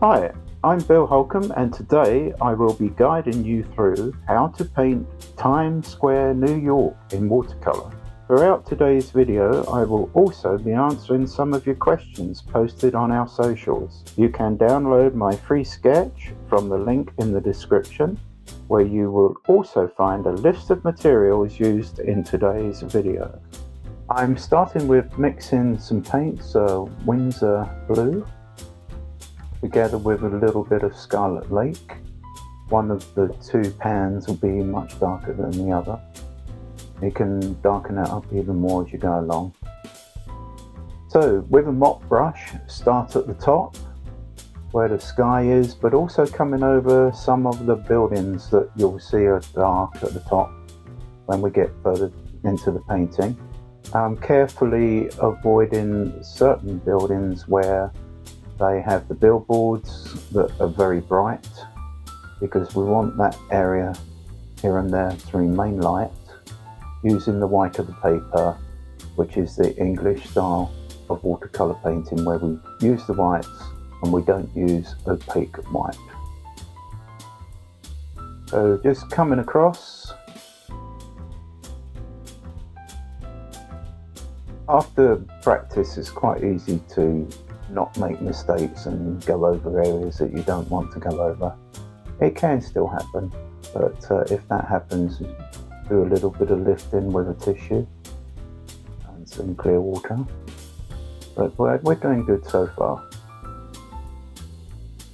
Hi, I'm Bill Holcomb, and today I will be guiding you through how to paint Times Square, New York in watercolor. Throughout today's video, I will also be answering some of your questions posted on our socials. You can download my free sketch from the link in the description, where you will also find a list of materials used in today's video. I'm starting with mixing some paints, Windsor Blue, together with a little bit of Scarlet Lake. One of the two pans will be much darker than the other. You can darken it up even more as you go along. So with a mop brush, start at the top where the sky is, but also coming over some of the buildings that you'll see are dark at the top when we get further into the painting. Carefully avoiding certain buildings where they have the billboards that are very bright, because we want that area here and there to remain light, using the white of the paper, which is the English style of watercolor painting, where we use the whites and we don't use opaque white. So just coming across. After practice, it's quite easy to not make mistakes and go over areas that you don't want to go over. It can still happen, but if that happens, do a little bit of lifting with a tissue and some clear water. But we're doing good so far.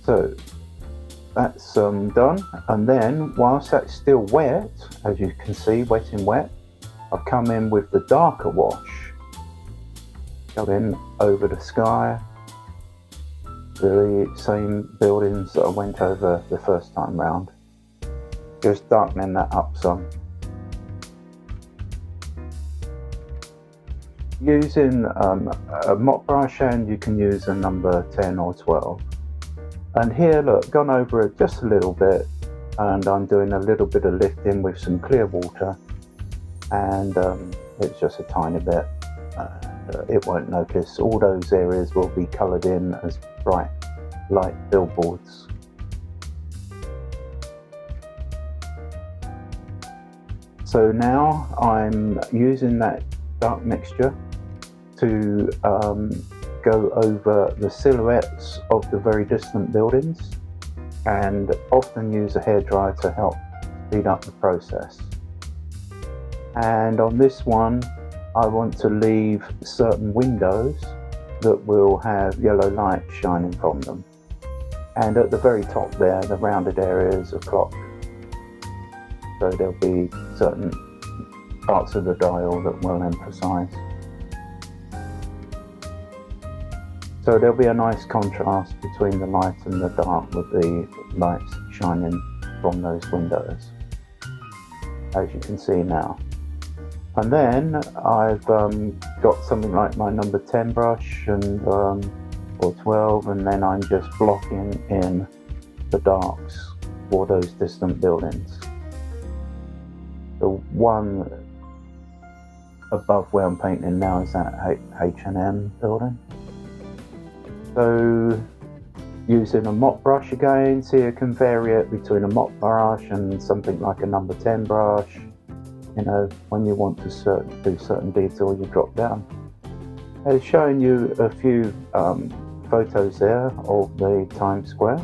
So that's done, and then whilst that's still wet, as you can see, wet in wet, I've come in with the darker wash, going over the sky, the same buildings that I went over the first time round, just darkening that up some. Using a mop brush, and you can use a number 10 or 12. And here, look, gone over it just a little bit, and I'm doing a little bit of lifting with some clear water, and it's just a tiny bit. It won't notice. All those areas will be coloured in as bright light billboards. So now I'm using that dark mixture to go over the silhouettes of the very distant buildings, and often use a hairdryer to help speed up the process. And on this one, I want to leave certain windows that will have yellow light shining from them. And at the very top there, the rounded areas are clocked. So there'll be certain parts of the dial that will emphasize. So there'll be a nice contrast between the light and the dark, with the lights shining from those windows, as you can see now. And then I've got something like my number 10 brush and or 12, and then I'm just blocking in the darks for those distant buildings. The one above where I'm painting now is that H&M building. So using a mop brush again, so you can vary it between a mop brush and something like a number 10 brush. You know, when you want to do certain detail, you drop down. It's showing you a few photos there of the Times Square.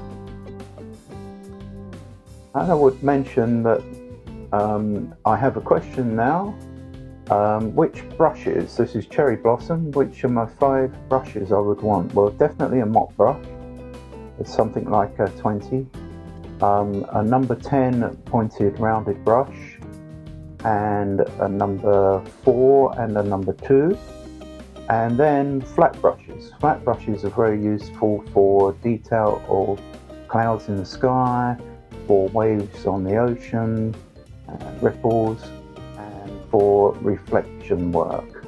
And I would mention that I have a question now. Which brushes, this is Cherry Blossom, which are my 5 brushes I would want? Well, definitely a mop brush. It's something like a 20. A number 10 pointed rounded brush, and a number 4 and a number 2, and then flat brushes. Flat brushes are very useful for detail of clouds in the sky, for waves on the ocean, ripples, and for reflection work.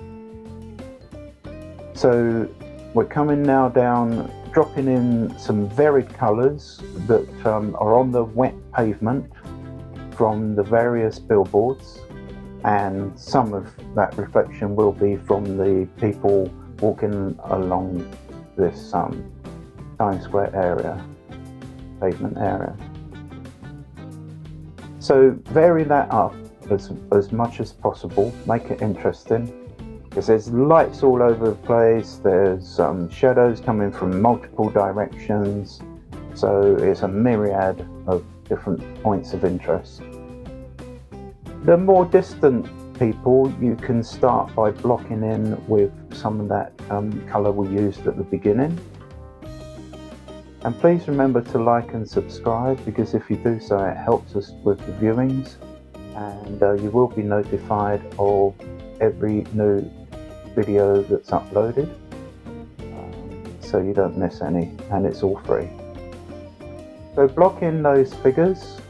So we're coming now down, dropping in some varied colours that are on the wet pavement from the various billboards, and some of that reflection will be from the people walking along this Times Square area. pavement area. So vary that up as much as possible, make it interesting, because there's lights all over the place, there's shadows coming from multiple directions, so it's a myriad of different points of interest. The more distant people, you can start by blocking in with some of that colour we used at the beginning. And please remember to like and subscribe, because if you do so, it helps us with the viewings, and you will be notified of every new video that's uploaded, so you don't miss any, and it's all free. So block in those figures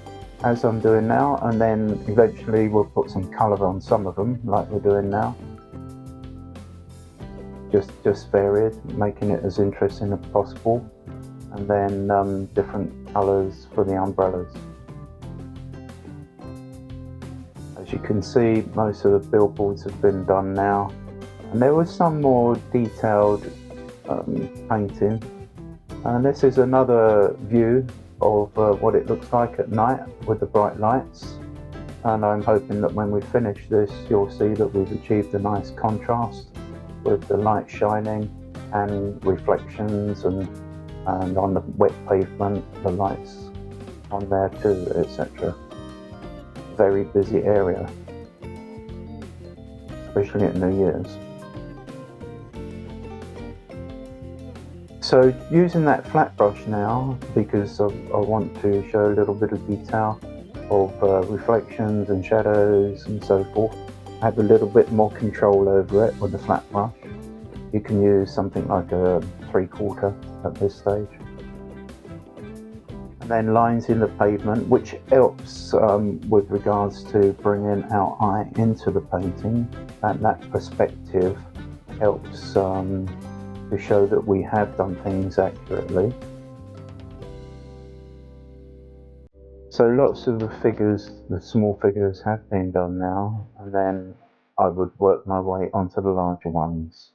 as I'm doing now, and then eventually we'll put some colour on some of them like we're doing now. Just varied, making it as interesting as possible, and then different colours for the umbrellas. As you can see, most of the billboards have been done now, and there was some more detailed painting, and this is another view of what it looks like at night with the bright lights, and I'm hoping that when we finish this you'll see that we've achieved a nice contrast with the light shining and reflections, and on the wet pavement the lights on there too, etc. Very busy area, especially at New Year's. So using that flat brush now, because I want to show a little bit of detail of reflections and shadows and so forth, I have a little bit more control over it with the flat brush. You can use something like a 3/4 at this stage. And then lines in the pavement, which helps with regards to bringing our eye into the painting, and that perspective helps to show that we have done things accurately. So lots of the figures, the small figures, have been done now, and then I would work my way onto the larger ones.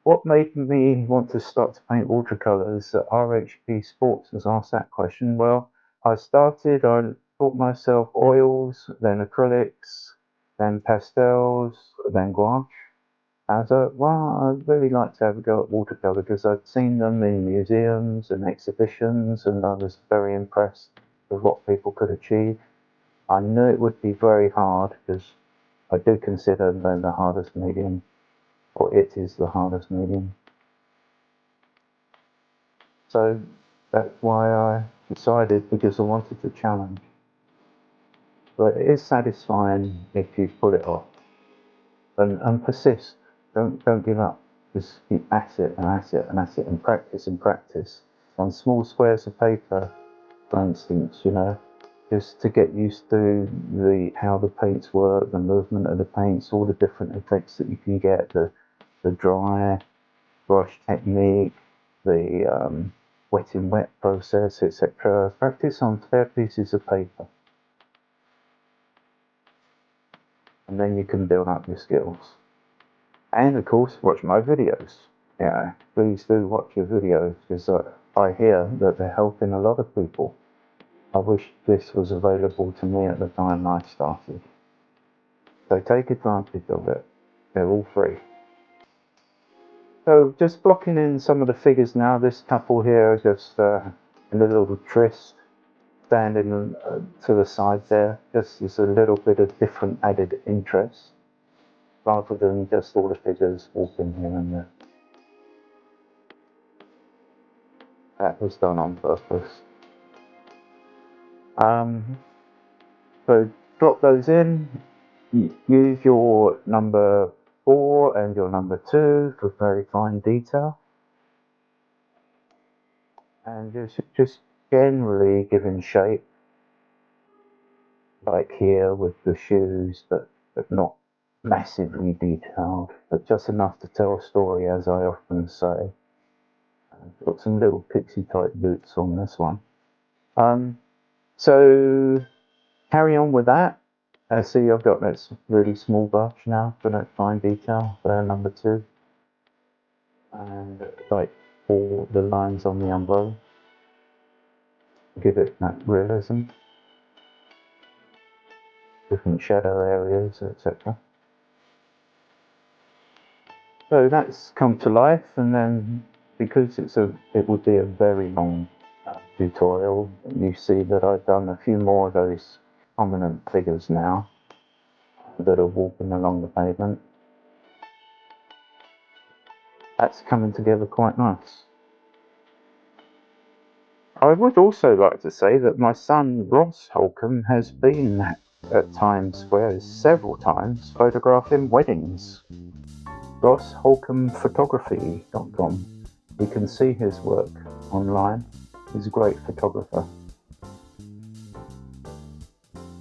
What made me want to start to paint watercolors? RHP Sports has asked that question. Well, I taught myself oils, then acrylics, then pastels, then gouache. And I thought, well, I'd really like to have a go at watercolor, because I'd seen them in museums and exhibitions, and I was very impressed with what people could achieve. I knew it would be very hard, because I do consider them the hardest medium, or it is the hardest medium. So that's why I decided, because I wanted to challenge. But it is satisfying if you pull it off, and persist. Don't give up. Just keep at it and at it and at it, and practice on small squares of paper, for instance, you know, just to get used to how the paints work, the movement of the paints, all the different effects that you can get, the dry brush technique, the wet in wet process, etc. Practice on fair pieces of paper, and then you can build up your skills. And of course, watch my videos. Yeah, please do watch your videos, because I hear that they're helping a lot of people. I wish this was available to me at the time I started. So take advantage of it. They're all free. So just blocking in some of the figures now. This couple here, just in a little tryst, standing to the side there. Just as a little bit of different added interest, rather than just all the figures walking here and there. That was done on purpose. So drop those in. Use your number 4 and your number 2 for very fine detail, and just generally giving shape, like here with the shoes, but not massively detailed, but just enough to tell a story, as I often say. I've got some little pixie type boots on this one. So carry on with that. See, I've got this really small brush now for that fine detail for number 2, and like all the lines on the umbrella. give it that realism, different shadow areas, etc. So that's come to life, and then because it would be a very long tutorial, you see that I've done a few more of those prominent figures now that are walking along the pavement. That's coming together quite nice. I would also like to say that my son Ross Holcomb has been at Times Square several times photographing weddings. RossHolcombPhotography.com. You can see his work online. He's a great photographer.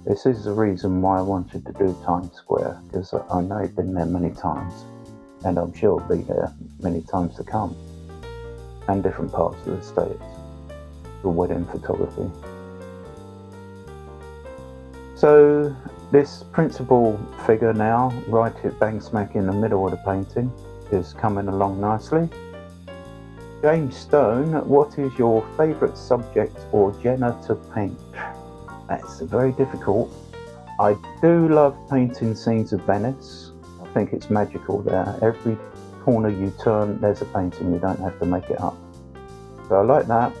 This is the reason why I wanted to do Times Square, because I know he's been there many times, and I'm sure he'll be there many times to come, and different parts of the States for wedding photography. So this principal figure now, right at bang smack in the middle of the painting, is coming along nicely. James Stone, what is your favourite subject or genre to paint? That's very difficult. I do love painting scenes of Venice. I think it's magical there. Every corner you turn, there's a painting. You don't have to make it up. So I like that.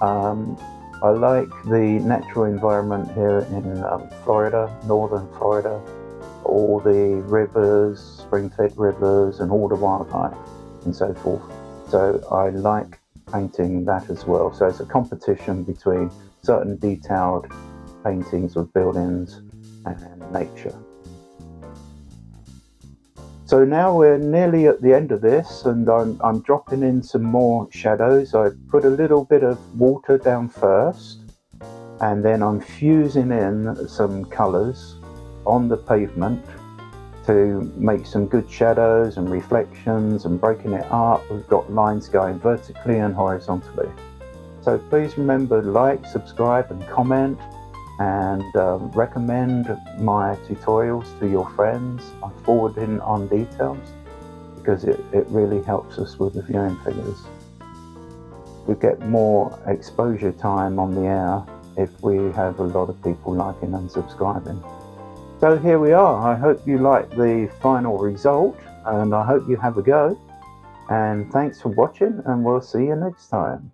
I like the natural environment here in Florida, northern Florida. All the rivers, spring-fed rivers, and all the wildlife and so forth. So I like painting that as well. So it's a competition between certain detailed paintings of buildings and nature. So now we're nearly at the end of this, and I'm dropping in some more shadows. I put a little bit of water down first, and then I'm fusing in some colours on the pavement to make some good shadows and reflections and breaking it up. We've got lines going vertically and horizontally. So please remember, like, subscribe and comment, and recommend my tutorials to your friends. I'm forwarding on details because it really helps us with the viewing figures. We get more exposure time on the air if we have a lot of people liking and subscribing. So here we are. I hope you like the final result, and I hope you have a go. And thanks for watching, and we'll see you next time.